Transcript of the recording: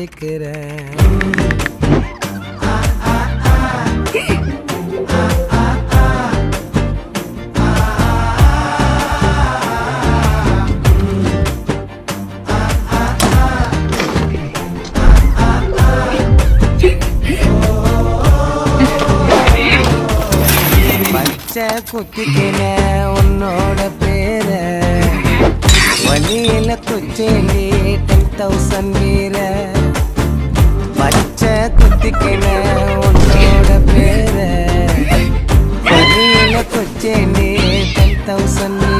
காதலிக்கிறேன். பச்சை குத்திக்கின உன்னோட பேர வழியில குச்சேலி 10,000 வீர. பச்சை குத்திக்கின உன்னோட பேர வழியில குச்சேலி 10,000